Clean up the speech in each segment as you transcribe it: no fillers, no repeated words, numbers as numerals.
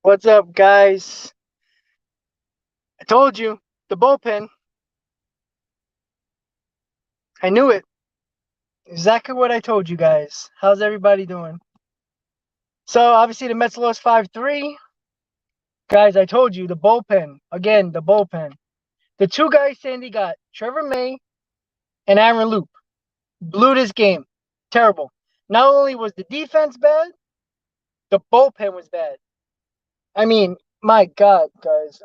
What's up, guys? I told you, the bullpen. I knew it. Exactly what I told you guys. How's everybody doing? So, obviously, the Mets lost 5-3. Guys, I told you, the bullpen. Again, the bullpen. The two guys Sandy got, Trevor May and Aaron Loop, blew this game. Terrible. Not only was the defense bad, the bullpen was bad. I mean, my God, guys.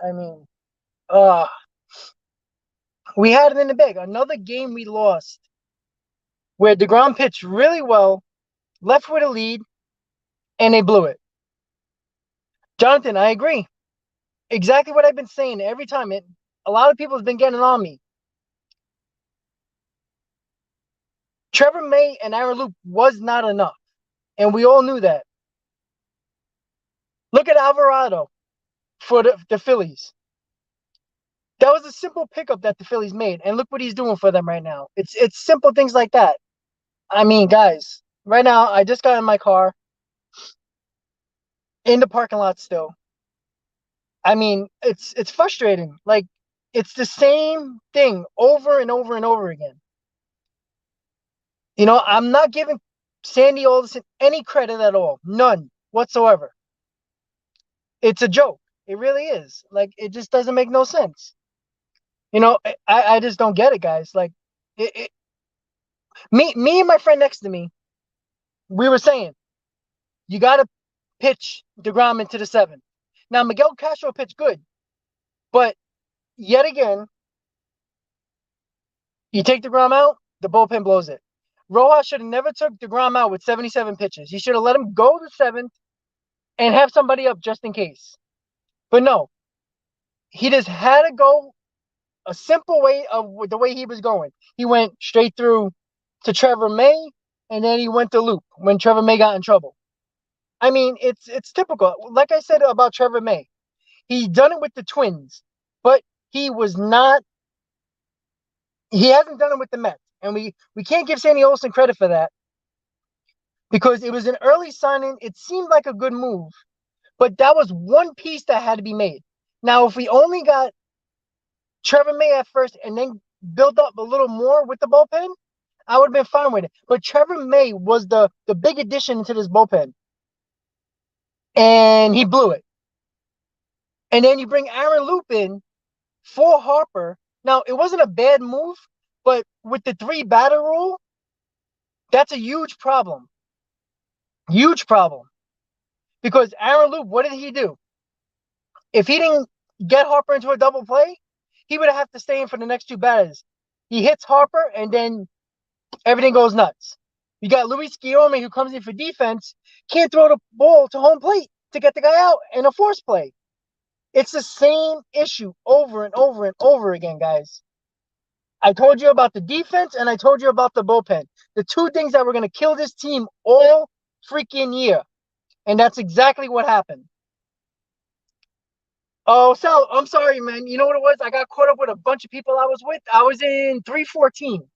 Uh, we had it in the bag. Another game we lost where DeGrom pitched really well, left with a lead, and they blew it. Jonathan, I agree. Exactly what I've been saying every time. A lot of people have been getting on me. Trevor May and Aaron Loop was not enough, and we all knew that. Look at Alvarado for the Phillies. That was a simple pickup that the Phillies made, and look what he's doing for them right now. It's simple things like that. I mean, guys, right now I just got in my car in the parking lot still. I mean, it's frustrating. Like, it's the same thing over and over and over again. You know, I'm not giving Sandy Alderson any credit at all. None whatsoever. It's a joke. It really is. Like, it just doesn't make no sense. You know, I just don't get it, guys. Like, me and my friend next to me, we were saying, you got to pitch DeGrom into the seventh. Now, Miguel Castro pitched good, but yet again, you take DeGrom out, the bullpen blows it. Rojas should have never took DeGrom out with 77 pitches. He should have let him go to seventh and have somebody up just in case. But no, he just had to go a simple way of the way he was going. He went straight through to Trevor May, and then he went to Loop when Trevor May got in trouble. I mean, it's typical. Like I said about Trevor May, he done it with the Twins, but he was not. He hasn't done it with the Mets, and we can't give Sandy Olson credit for that because it was an early signing. It seemed like a good move, but that was one piece that had to be made. Now, if we only got Trevor May at first and then build up a little more with the bullpen, I would have been fine with it. But Trevor May was the big addition to this bullpen, and he blew it. And then you bring Aaron Loop in for Harper. Now, it wasn't a bad move, but with the three batter rule, that's a huge problem. Huge problem. Because Aaron Loop, what did he do? If he didn't get Harper into a double play, he would have to stay in for the next two batters. He hits Harper, and then everything goes nuts. You got Luis Guillorme, who comes in for defense, can't throw the ball to home plate to get the guy out in a force play. It's the same issue over and over and over again, guys. I told you about the defense, and I told you about the bullpen. The two things that were going to kill this team all freaking year. And that's exactly what happened. Oh, Sal, I'm sorry, man. You know what it was? I got caught up with a bunch of people I was with. I was in 314.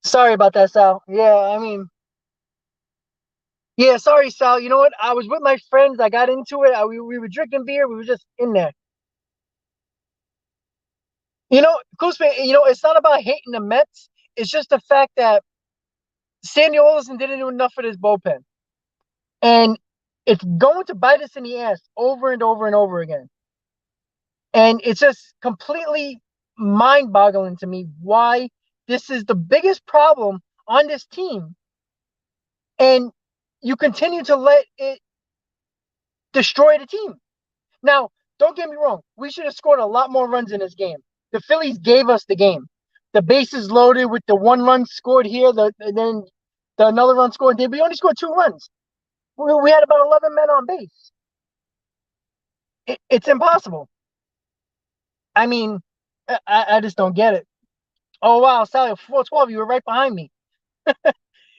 Sorry about that, Sal. Yeah, sorry, Sal. You know what? I was with my friends. I got into it. We were drinking beer. We were just in there. You know, Koosman, it's not about hating the Mets. It's just the fact that Sandy Alderson didn't do enough for this bullpen. And it's going to bite us in the ass over and over and over again. And it's just completely mind-boggling to me why this is the biggest problem on this team. And you continue to let it destroy the team. Now, don't get me wrong. We should have scored a lot more runs in this game. The Phillies gave us the game. The bases loaded with the one run scored here, and then another run scored there. We only scored 2 runs. We had about 11 men on base. It's impossible. I mean, I just don't get it. Oh, wow, Sally, 412, you were right behind me. You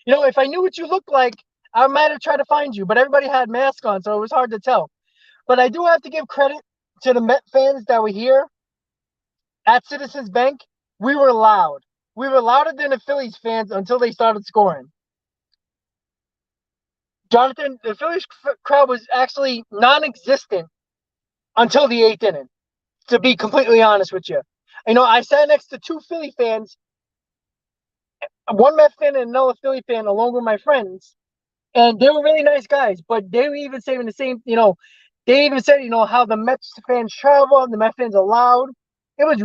know, if I knew what you looked like, I might have tried to find you, but everybody had masks on, so it was hard to tell. But I do have to give credit to the Met fans that were here at Citizens Bank. We were loud. We were louder than the Phillies fans until they started scoring. Jonathan, the Phillies crowd was actually non-existent until the eighth inning. To be completely honest with you, I sat next to two Philly fans, one Met fan and another Philly fan, along with my friends, and they were really nice guys. But they were even saying the same. They even said, how the Mets fans travel and the Met fans are loud. It was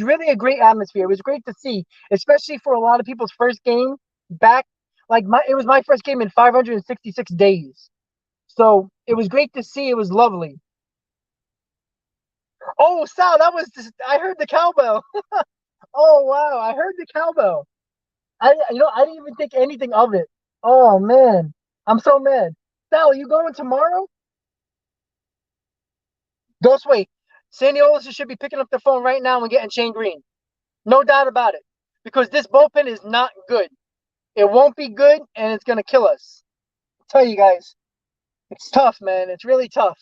really a great atmosphere. It was great to see, especially for a lot of people's first game back. It was my first game in 566 days. So it was great to see. It was lovely. Oh, Sal, I heard the cowbell. Oh wow, I heard the cowbell. I didn't even think anything of it. Oh man, I'm so mad. Sal, you going tomorrow? Ghost, wait. Sandy Olson should be picking up the phone right now and getting Shane Green. No doubt about it. Because this bullpen is not good. It won't be good, and it's gonna kill us. I'll tell you guys, it's tough, man. It's really tough.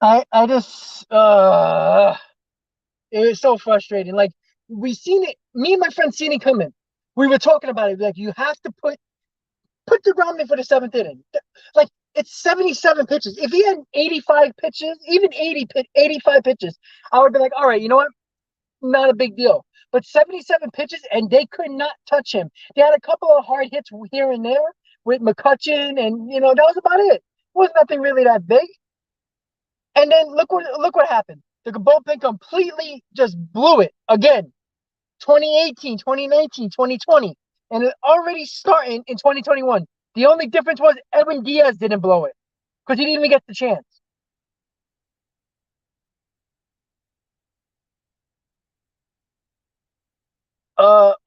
I just it was so frustrating. Like we seen it, me and my friend seen it coming. We were talking about it. Like you have to put the ground in for the seventh inning. Like it's 77 pitches. If he had 85 pitches, even 85 pitches, I would be like, all right, you know what? Not a big deal. But 77 pitches and they could not touch him. They had a couple of hard hits here and there with McCutcheon, and that was about it. It was nothing really that big. And then look what happened. The bullpen completely just blew it again. 2018, 2019, 2020, and it already starting in 2021. The only difference was Edwin Diaz didn't blow it because he didn't even get the chance.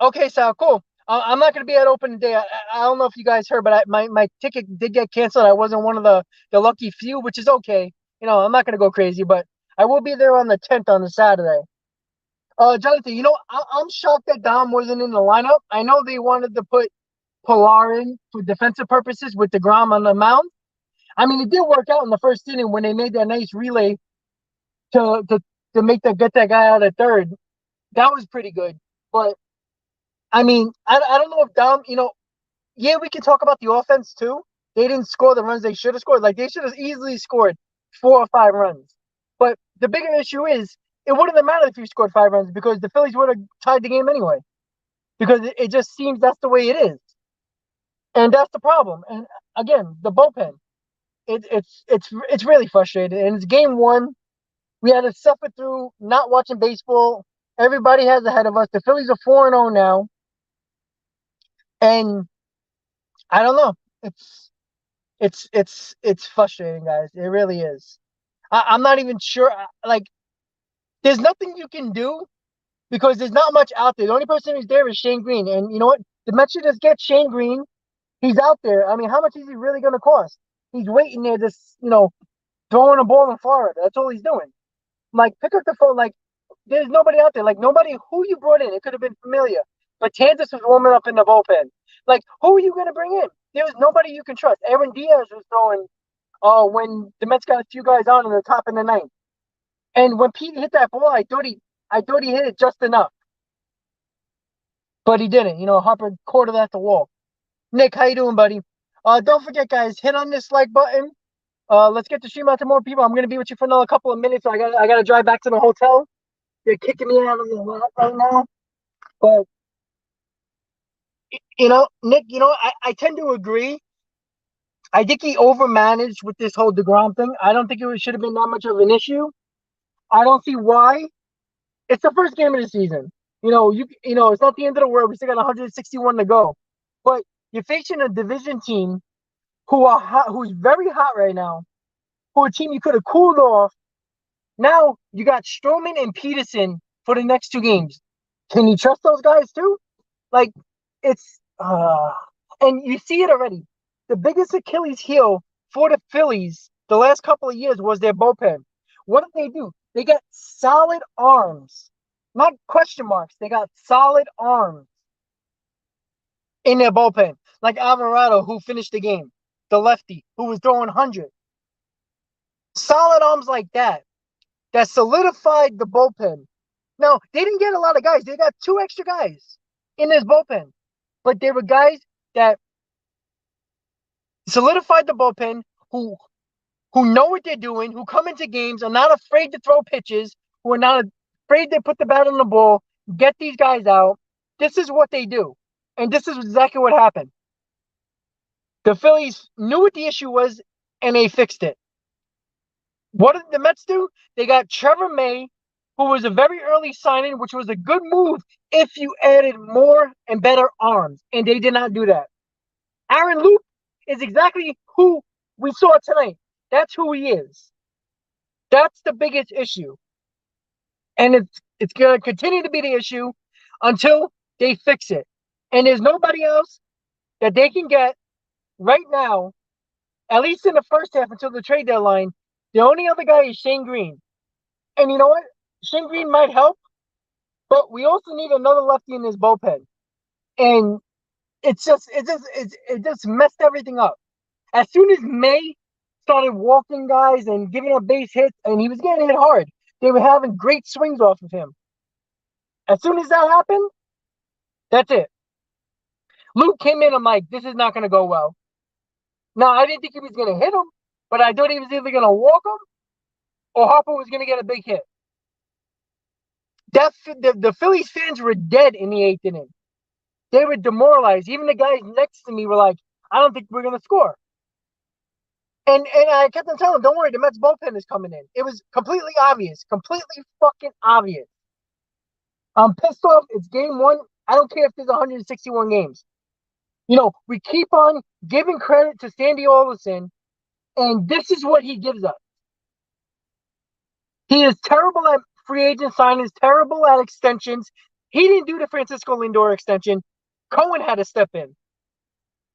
Okay, Sal, cool. I'm not gonna be at open day. I don't know if you guys heard, but my ticket did get canceled. I wasn't one of the lucky few, which is okay. I'm not gonna go crazy, but I will be there on the 10th on the Saturday. Jonathan, I'm shocked that Dom wasn't in the lineup. I know they wanted to put Pilar in for defensive purposes with DeGrom on the mound. I mean, it did work out in the first inning when they made that nice relay to to to get that guy out at third. That was pretty good. But I mean, I don't know if Dom, yeah, we can talk about the offense too. They didn't score the runs they should have scored. Like they should have easily scored 4 or 5 runs. But the bigger issue is it wouldn't have mattered if you scored 5 runs because the Phillies would have tied the game anyway. Because it just seems that's the way it is. And that's the problem. And again, the bullpen. It's really frustrating. And it's game one. We had to suffer through not watching baseball. Everybody has ahead of us. The Phillies are 4-0 now. And I don't know. It's frustrating, guys. It really is. I'm not even sure. Like, there's nothing you can do because there's not much out there. The only person who's there is Shane Green. And you know what? The Mets should just get Shane Green. He's out there. I mean, how much is he really going to cost? He's waiting there, just throwing a ball in Florida. That's all he's doing. Like, pick up the phone. Like, there's nobody out there. Like, nobody who you brought in. It could have been familiar. But Kansas was warming up in the bullpen. Like, who are you going to bring in? There was nobody you can trust. Aaron Diaz was throwing when the Mets got a few guys on in the top of the ninth. And when Pete hit that ball, I thought he hit it just enough. But he didn't. Harper caught it at the wall. Nick, how you doing, buddy? Don't forget, guys, hit on this like button. Let's get the stream out to more people. I'm gonna be with you for another couple of minutes. I gotta drive back to the hotel. They're kicking me out of the lot right now. But Nick, I tend to agree. I think he overmanaged with this whole DeGrom thing. I don't think should have been that much of an issue. I don't see why. It's the first game of the season. It's not the end of the world. We still got 161 to go. But you're facing a division team who are hot, who's very hot right now, who a team you could have cooled off. Now you got Stroman and Peterson for the next 2 games. Can you trust those guys too? Like it's and you see it already. The biggest Achilles heel for the Phillies the last couple of years was their bullpen. What did they do? They got solid arms, not question marks. They got solid arms in their bullpen, like Alvarado, who finished the game, the lefty, who was throwing 100. Solid arms like that solidified the bullpen. Now, they didn't get a lot of guys. They got 2 extra guys in this bullpen. But they were guys that solidified the bullpen, who know what they're doing, who come into games, are not afraid to throw pitches, who are not afraid to put the bat on the ball, get these guys out. This is what they do. And this is exactly what happened. The Phillies knew what the issue was, and they fixed it. What did the Mets do? They got Trevor May, who was a very early signing, which was a good move if you added more and better arms, and they did not do that. Aaron Loup is exactly who we saw tonight. That's who he is. That's the biggest issue. And it's going to continue to be the issue until they fix it. And there's nobody else that they can get right now, at least in the first half until the trade deadline. The only other guy is Shane Green. And you know what? Shane Green might help, we also need another lefty in this bullpen. And it just messed everything up. As soon as May started walking guys and giving up base hits, and he was getting hit hard, they were having great swings off of him. As soon as that happened, that's it. Luke came in, I'm like, this is not going to go well. Now, I didn't think he was going to hit him, but I thought he was either going to walk him or Harper was going to get a big hit. The Phillies fans were dead in the eighth inning. They were demoralized. Even the guys next to me were like, I don't think we're going to score. And I kept on telling them, don't worry, the Mets bullpen is coming in. It was completely obvious. Completely fucking obvious. I'm pissed off. It's game one. I don't care if there's 161 games. You know, we keep on giving credit to Sandy Alderson, and this is what he gives us. He is terrible at free agent signings, terrible at extensions. He didn't do the Francisco Lindor extension. Cohen had to step in.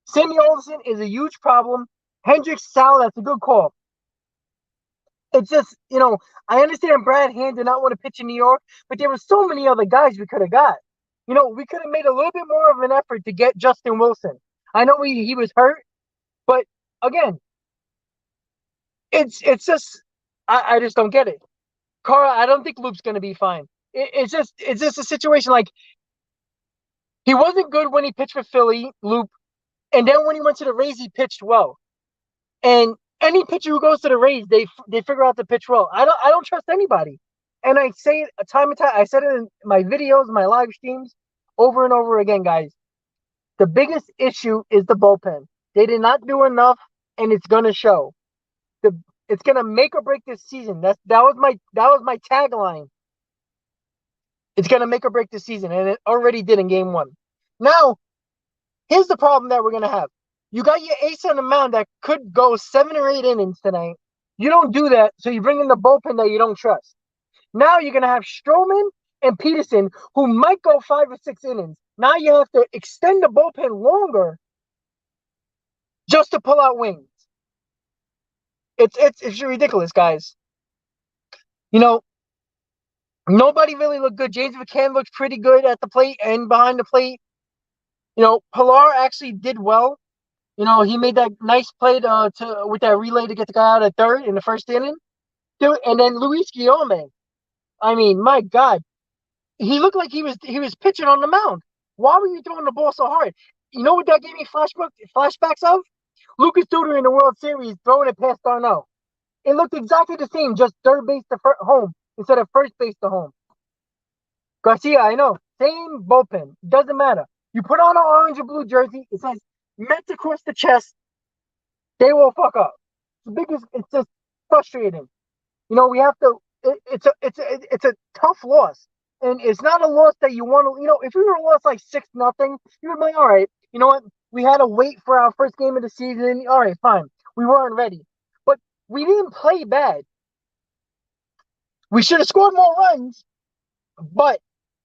Sandy Alderson is a huge problem. Hendricks, Sal, that's a good call. It's just, you know, I understand Brad Hand did not want to pitch in New York, but there were so many other guys we could have got. You know, we could have made a little bit more of an effort to get Justin Wilson. I know he was hurt, but again, it's just I just don't get it. Carl, I don't think Loop's going to be fine. It's just a situation like he wasn't good when he pitched for Philly, Loop, and then when he went to the Rays, he pitched well. And any pitcher who goes to the Rays, they figure out to pitch well. I don't trust anybody. And I say it time and time. I said it in my videos, my live streams, over and over again, guys. The biggest issue is the bullpen. They did not do enough, and it's gonna show. It's gonna make or break this season. That was my tagline. It's gonna make or break this season, and it already did in game one. Now, here's the problem that we're gonna have. You got your ace on the mound that could go 7 or 8 innings tonight. You don't do that, so you bring in the bullpen that you don't trust. Now you're going to have Stroman and Peterson, who might go 5 or 6 innings. Now you have to extend the bullpen longer just to pull out wings. It's ridiculous, guys. You know, nobody really looked good. James McCann looked pretty good at the plate and behind the plate. You know, Pilar actually did well. You know, he made that nice play with that relay to get the guy out at third in the first inning. And then Luis Guillaume. I mean, my God. He looked like he was pitching on the mound. Why were you throwing the ball so hard? You know what that gave me flashbacks of? Lucas Duda in the World Series throwing it past Darno. It looked exactly the same, just third base to home instead of first base to home. Garcia, I know. Same bullpen. Doesn't matter. You put on an orange and blue jersey, it says Mets across the chest, they will fuck up. It's just frustrating. You know, we have to. It's a tough loss, and it's not a loss that you want to. You know, if we were lost like 6-0, you would be like, all right, you know what? We had to wait for our first game of the season. All right, fine. We weren't ready, but we didn't play bad. We should have scored more runs, but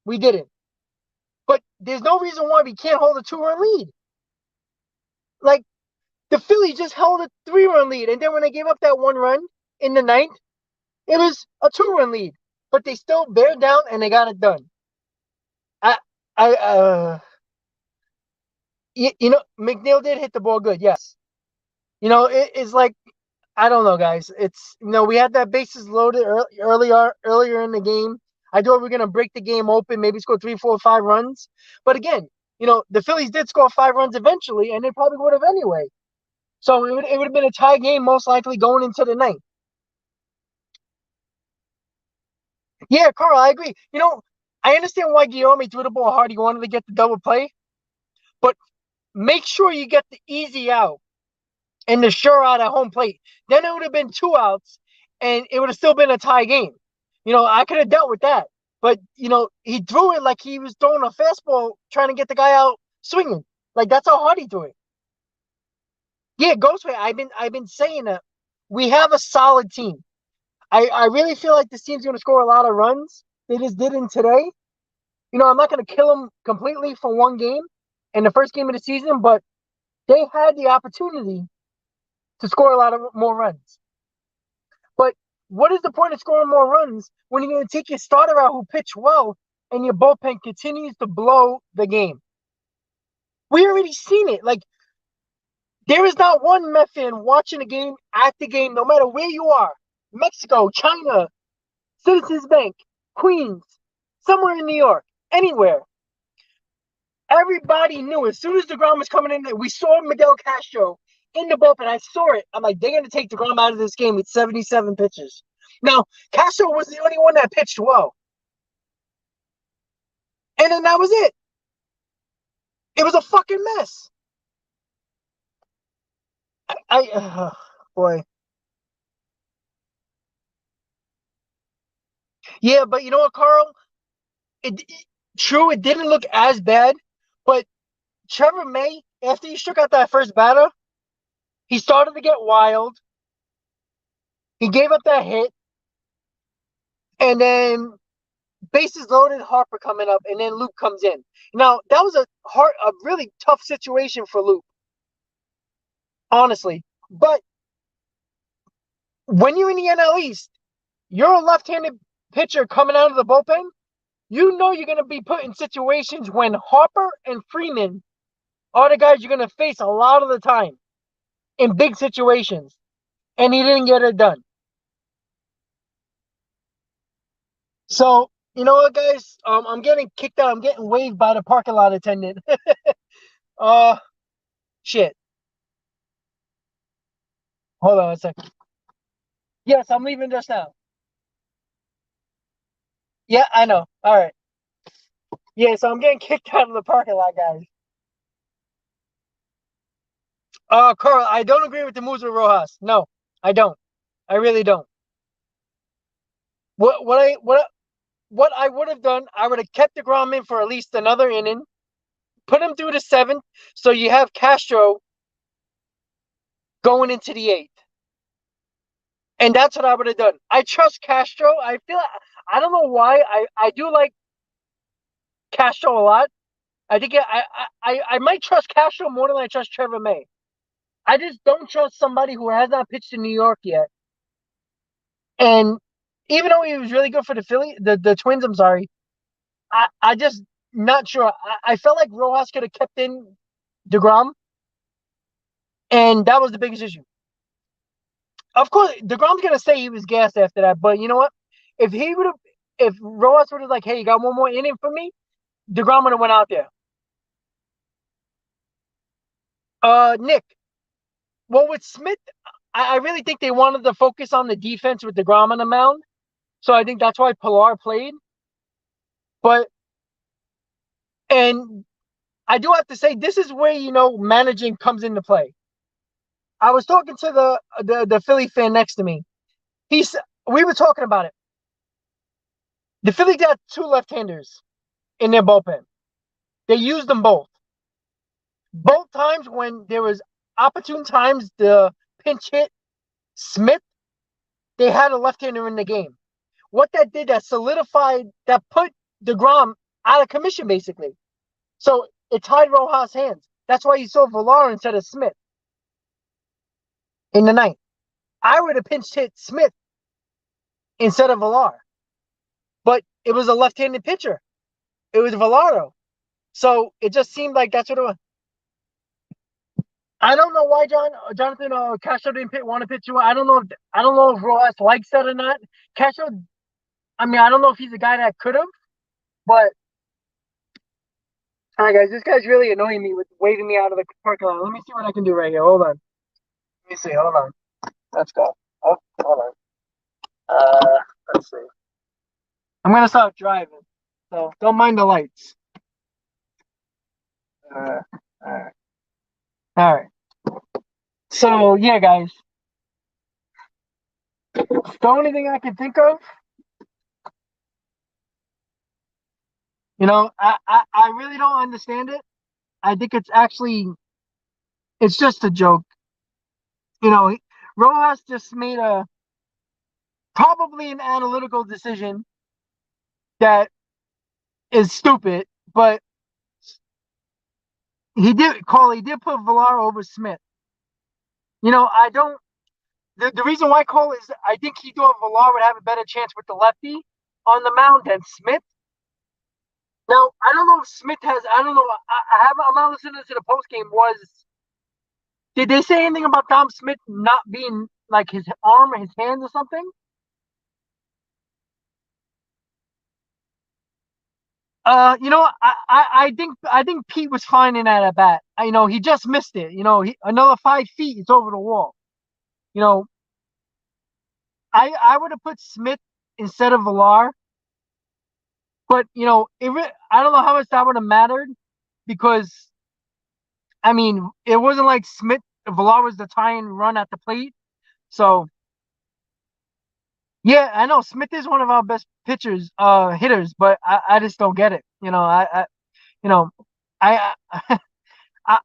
we didn't. But there's no reason why we can't hold a 2-run lead. Like, the Phillies just held a 3-run lead, and then when they gave up that 1 run in the ninth, it was a 2-run lead. But they still bared down, and they got it done. You know, McNeil did hit the ball good, yes. You know, it's like, I don't know, guys. It's, you know, we had that bases loaded earlier in the game. I thought we were going to break the game open, maybe score 3, 4, 5 runs. But again, you know, the Phillies did score 5 runs eventually, and they probably would have anyway. So it would have been a tie game most likely going into the ninth. Yeah, Carl, I agree. I understand why Guillaume threw the ball hard. He wanted to get the double play, but make sure you get the easy out and the sure out at home plate. Then it would have been 2 outs, and it would have still been a tie game. I could have dealt with that. But he threw it like he was throwing a fastball, trying to get the guy out swinging. Like that's how hard he threw it. Yeah, Ghostway. I've been saying that we have a solid team. I really feel like this team's going to score a lot of runs. They just didn't today. I'm not going to kill them completely for one game in the first game of the season, but they had the opportunity to score a lot of more runs. But what is the point of scoring more runs when you're going to take your starter out who pitched well and your bullpen continues to blow the game? We already seen it. Like, there is not one Met fan watching the game, at the game, no matter where you are. Mexico, China, Citizens Bank, Queens, somewhere in New York, anywhere. Everybody knew as soon as DeGrom was coming in, we saw Miguel Castro in the bullpen. I saw it. I'm like, they're going to take DeGrom out of this game with 77 pitches. Now, Castro was the only one that pitched well. And then that was it. It was a fucking mess. Boy. Yeah, but you know what, Carl? True, it didn't look as bad, but Trevor May, after he struck out that first batter, he started to get wild. He gave up that hit, and then bases loaded, Harper coming up, and then Luke comes in. Now that was a really tough situation for Luke, honestly. But when you're in the NL East, you're a left-handed pitcher coming out of the bullpen. You know you're going to be put in situations when Harper and Freeman are the guys you're going to face a lot of the time in big situations. And he didn't get it done. So, you know what, guys? I'm getting kicked out. I'm getting waved by the parking lot attendant. uh, shit. Hold on a second. Yes, I'm leaving just now. Yeah, I know. All right. Yeah, so I'm getting kicked out of the parking lot, guys. Carl, I don't agree with the moves with Rojas. No, I don't. I really don't. What I would have done, I would have kept DeGrom in for at least another inning, put him through the seventh, so you have Castro going into the eighth. And that's what I would have done. I trust Castro. I don't know why. I do like Castro a lot. I think I might trust Castro more than I trust Trevor May. I just don't trust somebody who has not pitched in New York yet. And even though he was really good for the Twins, I'm sorry, I just not sure. I felt like Rojas could have kept in DeGrom, and that was the biggest issue. Of course, DeGrom's gonna say he was gassed after that, but you know what? If Rojas would have like, hey, you got one more inning for me, DeGrom would have went out there. Nick. Well, with Smith, I really think they wanted to focus on the defense with DeGrom on the mound, so I think that's why Pilar played. But and I do have to say, this is where managing comes into play. I was talking to the Philly fan next to me. We were talking about it. The Phillies got two left-handers in their bullpen. They used them both. Both times when there was opportune times the pinch hit Smith, they had a left-hander in the game. What that did, that put DeGrom out of commission, basically. So it tied Rojas' hands. That's why you saw Villar instead of Smith in the ninth. I would have pinch hit Smith instead of Villar. But it was a left-handed pitcher. It was Villaro. So it just seemed like that's what it was. I don't know why Jonathan Castro didn't want to pitch you. I don't know if Rojas likes that or not. Castro, I mean, I don't know if he's a guy that could have, but all right, guys, this guy's really annoying me with waving me out of the parking lot. Let me see what I can do right here. Hold on. me see. Hold on. Let's go. Oh, hold on. Uh, let's see. I'm gonna start driving, so don't mind the lights. All right. All right. So yeah, guys. The only thing I can think of, I really don't understand it. I think it's just a joke. You know, Rojas just made a probably an analytical decision that is stupid, but he did put Villar over Smith. I don't. The reason why Cole is I think he thought Villar would have a better chance with the lefty on the mound than Smith. Now I don't know if Smith has. I don't know. I'm not listening to the post game. Did they say anything about Dom Smith not being like his arm or his hand or something? I think Pete was fine in that at bat. He just missed it. Another 5 feet, it's over the wall. You know, I would have put Smith instead of Villar, but I don't know how much that would have mattered because I mean it wasn't like Villar was the tying run at the plate. So yeah, I know Smith is one of our best hitters, but I just don't get it. You know, I,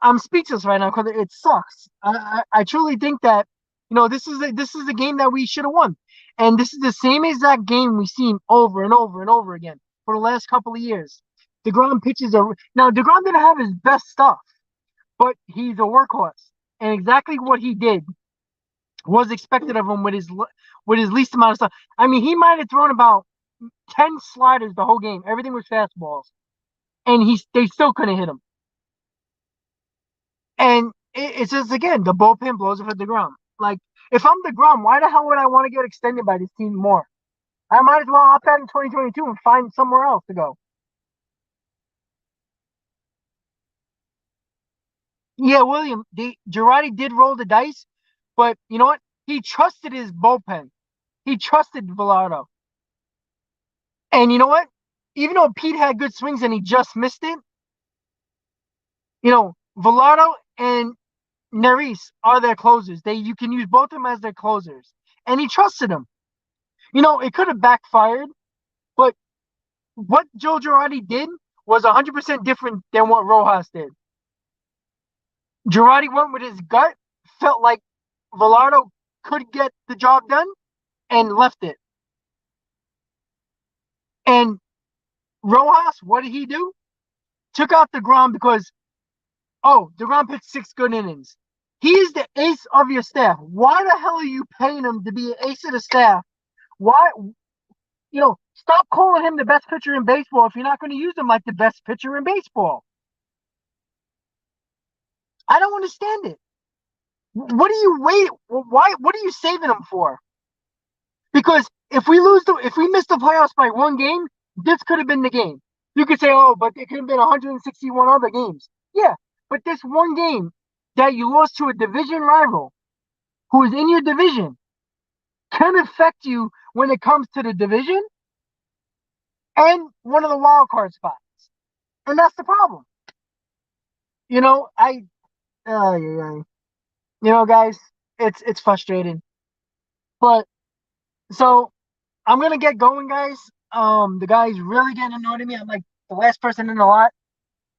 I'm speechless right now because it sucks. I truly think that this is a game that we should have won, and this is the same exact game we've seen over and over and over again for the last couple of years. Degrom pitches are now Degrom didn't have his best stuff, but he's a workhorse, and exactly what he did was expected of him with his least amount of stuff. I mean, he might have thrown about 10 sliders the whole game. Everything was fastballs, and they still couldn't hit him. And it's just again the bullpen blows it for Degrom. Like if I'm Degrom, why the hell would I want to get extended by this team more? I might as well opt out in 2022 and find somewhere else to go. Yeah, William, Girardi did roll the dice, but you know what? He trusted his bullpen. He trusted Velardo. And you know what? Even though Pete had good swings and he just missed it, Velardo and Neris are their closers. You can use both of them as their closers. And he trusted them. It could have backfired, but what Joe Girardi did was 100% different than what Rojas did. Girardi went with his gut, felt like Velardo could get the job done, and left it. And Rojas, what did he do? Took out DeGrom because, DeGrom pitched 6 good innings. He is the ace of your staff. Why the hell are you paying him to be an ace of the staff? Why, stop calling him the best pitcher in baseball if you're not going to use him like the best pitcher in baseball. I don't understand it. What are you waiting? Why? What are you saving him for? Because if we miss the playoffs by one game, this could have been the game. You could say, oh, but it could have been 161 other games. Yeah, but this one game that you lost to a division rival who is in your division can affect you when it comes to the division and one of the wild card spots. And that's the problem. You know, I, guys, it's frustrating. But so I'm gonna get going, guys. The guy's really getting annoyed at me. I'm like the last person in the lot.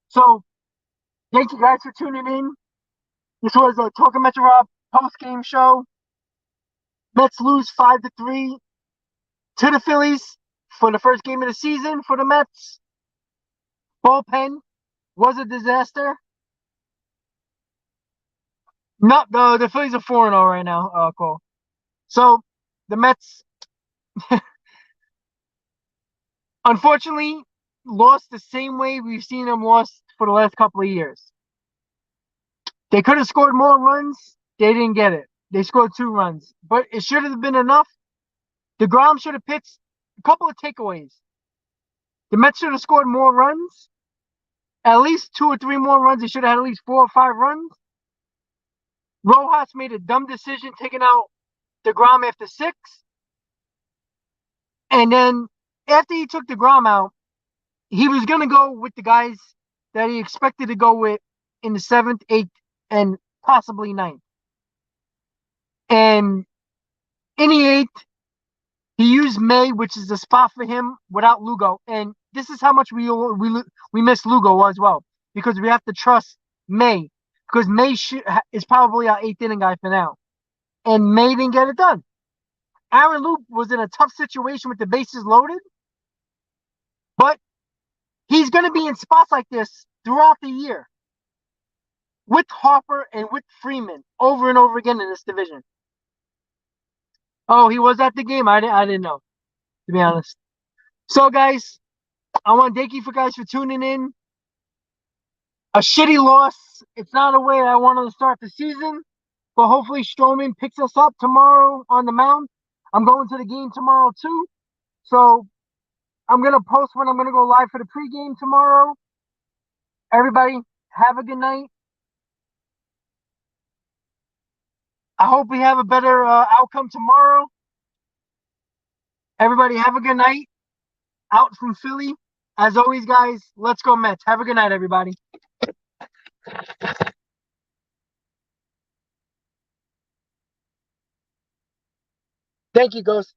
So thank you guys for tuning in. This was a Talking Metro Rob post game show. Mets lose 5-3 to the Phillies for the first game of the season for the Mets. Bullpen was a disaster. Not the Phillies are 4-0 right now, Cole. So the Mets unfortunately lost the same way we've seen them lost for the last couple of years. They could have scored more runs. They didn't get it. They scored 2 runs, but it should have been enough. DeGrom should have pitched a couple of takeaways. The Mets should have scored more runs, at least 2 or 3 more runs. They should have had at least 4 or 5 runs. Rojas made a dumb decision taking out DeGrom after 6. And then after he took DeGrom out, he was going to go with the guys that he expected to go with in the 7th, 8th, and possibly 9th. And in the 8th, he used May, which is the spot for him without Lugo. And this is how much we miss Lugo as well, because we have to trust May, because May is probably our 8th inning guy for now. And May didn't get it done. Aaron Loup was in a tough situation with the bases loaded, but he's going to be in spots like this throughout the year with Harper and with Freeman over and over again in this division. Oh, he was at the game? I didn't know, to be honest. So, guys, I want to thank you guys for tuning in. A shitty loss. It's not a way I wanted to start the season, but hopefully Stroman picks us up tomorrow on the mound. I'm going to the game tomorrow, too. So, I'm going to post when I'm going to go live for the pregame tomorrow. Everybody, have a good night. I hope we have a better outcome tomorrow. Everybody, have a good night. Out from Philly. As always, guys, let's go Mets. Have a good night, everybody. Thank you, Ghost.